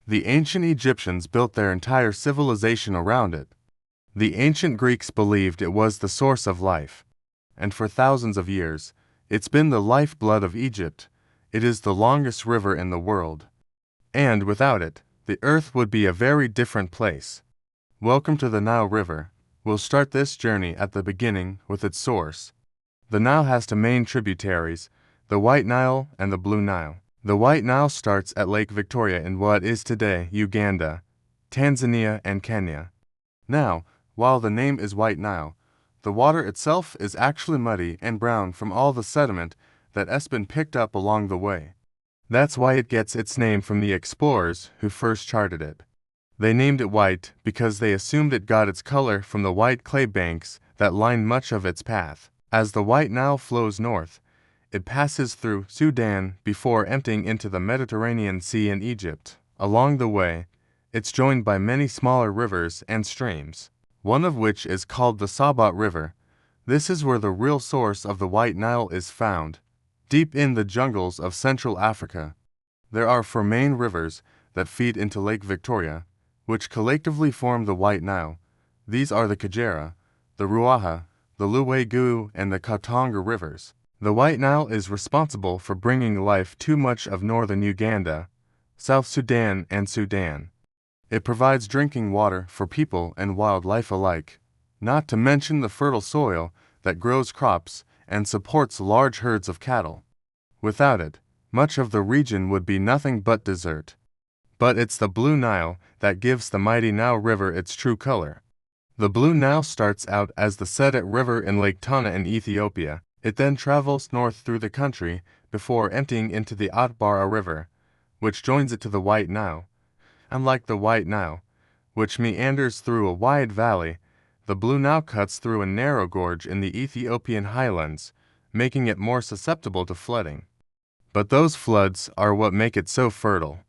The ancient Egyptians built their entire civilization around it. The ancient Greeks believed it was the source of life. And for thousands of years, it's been the lifeblood of Egypt. It is the longest river in the world. And without it, the earth would be a very different place. Welcome to the Nile River. We'll start this journey at the beginning with its source. The Nile has two main tributaries, the White Nile and the Blue Nile. The White Nile starts at Lake Victoria in what is today Uganda, Tanzania, and Kenya. Now, while the name is White Nile, the water itself is actually muddy and brown from all the sediment that has been picked up along the way. That's why it gets its name from the explorers who first charted it. They named it white because they assumed it got its color from the white clay banks that lined much of its path. As the White Nile flows north, it passes through Sudan before emptying into the Mediterranean Sea in Egypt. Along the way, it's joined by many smaller rivers and streams, one of which is called the Sabat River. This is where the real source of the White Nile is found, deep in the jungles of Central Africa. There are four main rivers that feed into Lake Victoria, which collectively form the White Nile. These are the Kagera, the Ruaha, the Luwegu, and the Katanga rivers. The White Nile is responsible for bringing life to much of northern Uganda, South Sudan, and Sudan. It provides drinking water for people and wildlife alike, not to mention the fertile soil that grows crops and supports large herds of cattle. Without it, much of the region would be nothing but desert. But it's the Blue Nile that gives the mighty Nile River its true color. The Blue Nile starts out as the Sedet River in Lake Tana in Ethiopia. It then travels north through the country before emptying into the Atbara River, which joins it to the White Nile. Unlike the White Nile, which meanders through a wide valley, the Blue Nile cuts through a narrow gorge in the Ethiopian highlands, making it more susceptible to flooding. But those floods are what make it so fertile.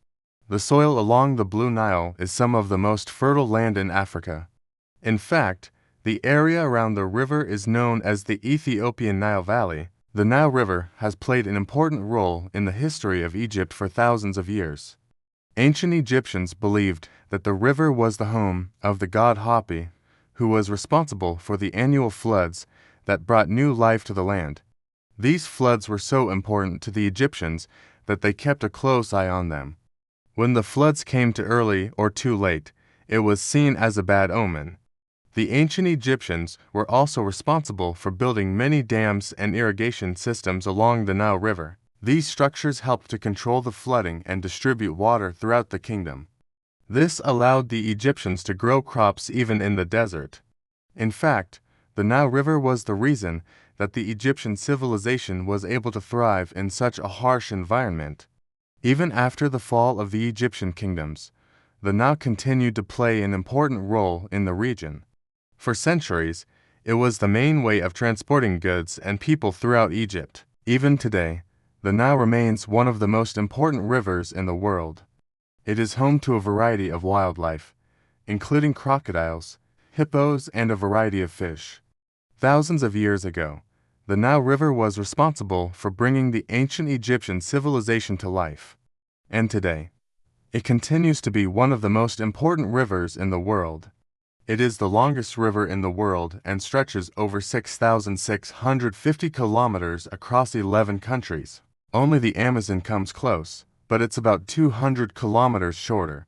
The soil along the Blue Nile is some of the most fertile land in Africa. In fact, the area around the river is known as the Ethiopian Nile Valley. The Nile River has played an important role in the history of Egypt for thousands of years. Ancient Egyptians believed that the river was the home of the god Hapi, who was responsible for the annual floods that brought new life to the land. These floods were so important to the Egyptians that they kept a close eye on them. When the floods came too early or too late, it was seen as a bad omen. The ancient Egyptians were also responsible for building many dams and irrigation systems along the Nile River. These structures helped to control the flooding and distribute water throughout the kingdom. This allowed the Egyptians to grow crops even in the desert. In fact, the Nile River was the reason that the Egyptian civilization was able to thrive in such a harsh environment. Even after the fall of the Egyptian kingdoms, the Nile continued to play an important role in the region. For centuries, it was the main way of transporting goods and people throughout Egypt. Even today, the Nile remains one of the most important rivers in the world. It is home to a variety of wildlife, including crocodiles, hippos, and a variety of fish. Thousands of years ago, the Nile River was responsible for bringing the ancient Egyptian civilization to life. And today, it continues to be one of the most important rivers in the world. It is the longest river in the world and stretches over 6,650 kilometers across 11 countries. Only the Amazon comes close, but it's about 200 kilometers shorter.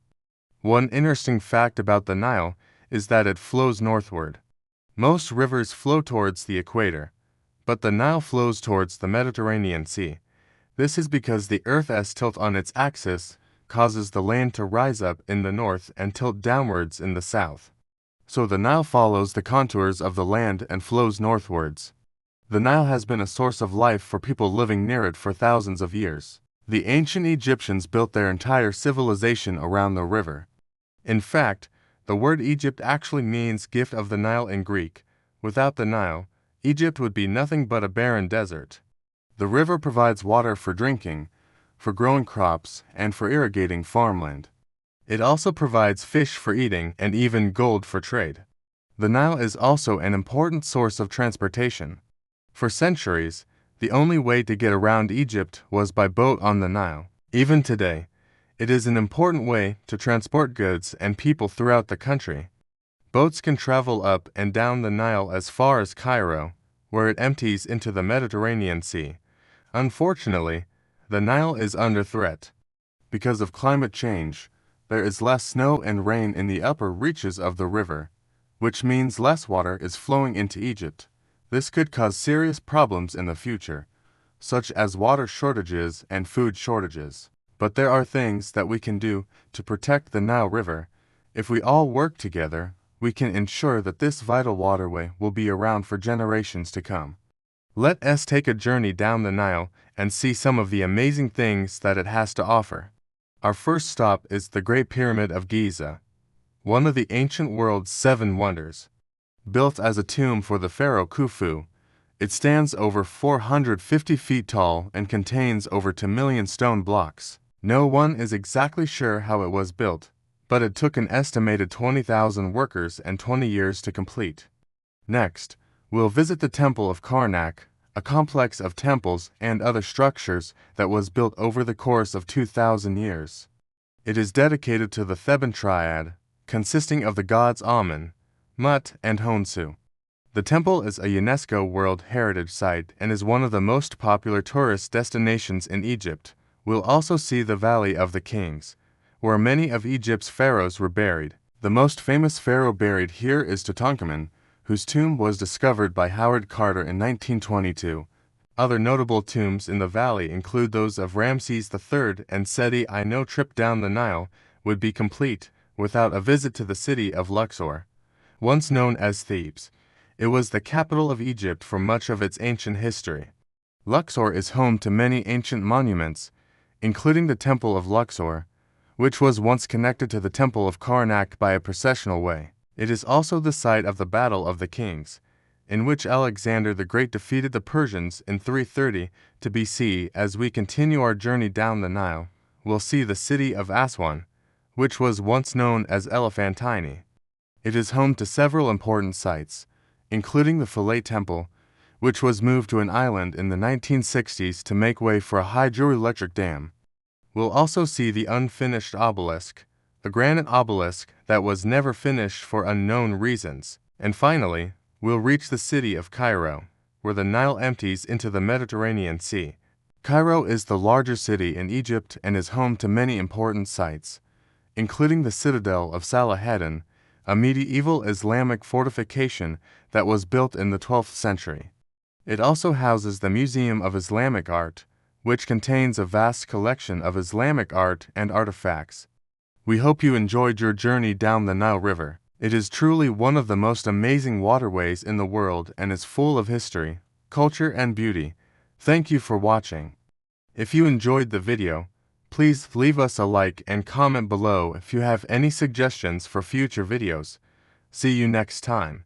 One interesting fact about the Nile is that it flows northward. Most rivers flow towards the equator, but the Nile flows towards the Mediterranean Sea. This is because the Earth's tilt on its axis causes the land to rise up in the north and tilt downwards in the south. So the Nile follows the contours of the land and flows northwards. The Nile has been a source of life for people living near it for thousands of years. The ancient Egyptians built their entire civilization around the river. In fact, the word Egypt actually means gift of the Nile in Greek. Without the Nile, Egypt would be nothing but a barren desert. The river provides water for drinking, for growing crops, and for irrigating farmland. It also provides fish for eating and even gold for trade. The Nile is also an important source of transportation. For centuries, the only way to get around Egypt was by boat on the Nile. Even today, It is an important way to transport goods and people throughout the country. Boats can travel up and down the Nile as far as Cairo, where it empties into the Mediterranean Sea. Unfortunately, the Nile is under threat. Because of climate change, there is less snow and rain in the upper reaches of the river, which means less water is flowing into Egypt. This could cause serious problems in the future, such as water shortages and food shortages. But there are things that we can do to protect the Nile River. If we all work together, we can ensure that this vital waterway will be around for generations to come. Let us take a journey down the Nile and see some of the amazing things that it has to offer. Our first stop is the Great Pyramid of Giza, one of the ancient world's 7 wonders. Built as a tomb for the pharaoh Khufu, it stands over 450 feet tall and contains over 2 million stone blocks. No one is exactly sure how it was built, but it took an estimated 20,000 workers and 20 years to complete. Next, we'll visit the Temple of Karnak, a complex of temples and other structures that was built over the course of 2,000 years. It is dedicated to the Theban triad, consisting of the gods Amun, Mut, and Honsu. The temple is a UNESCO World Heritage Site and is one of the most popular tourist destinations in Egypt. We'll also see the Valley of the Kings, where many of Egypt's pharaohs were buried. The most famous pharaoh buried here is Tutankhamun, whose tomb was discovered by Howard Carter in 1922. Other notable tombs in the valley include those of Ramses III and Seti I. No trip down the Nile would be complete without a visit to the city of Luxor. Once known as Thebes, it was the capital of Egypt for much of its ancient history. Luxor is home to many ancient monuments, including the Temple of Luxor, which was once connected to the Temple of Karnak by a processional way. It is also the site of the Battle of the Kings, in which Alexander the Great defeated the Persians in 330 to BC. As we continue our journey down the Nile, we'll see the city of Aswan, which was once known as Elephantine. It is home to several important sites, including the Philae Temple, which was moved to an island in the 1960s to make way for a hydroelectric dam. We'll also see the unfinished obelisk, a granite obelisk that was never finished for unknown reasons. And finally, we'll reach the city of Cairo, where the Nile empties into the Mediterranean Sea. Cairo is the largest city in Egypt and is home to many important sites, including the Citadel of Salahaddin, a medieval Islamic fortification that was built in the 12th century. It also houses the Museum of Islamic Art, which contains a vast collection of Islamic art and artifacts. We hope you enjoyed your journey down the Nile River. It is truly one of the most amazing waterways in the world and is full of history, culture, and beauty. Thank you for watching. If you enjoyed the video, please leave us a like and comment below if you have any suggestions for future videos. See you next time.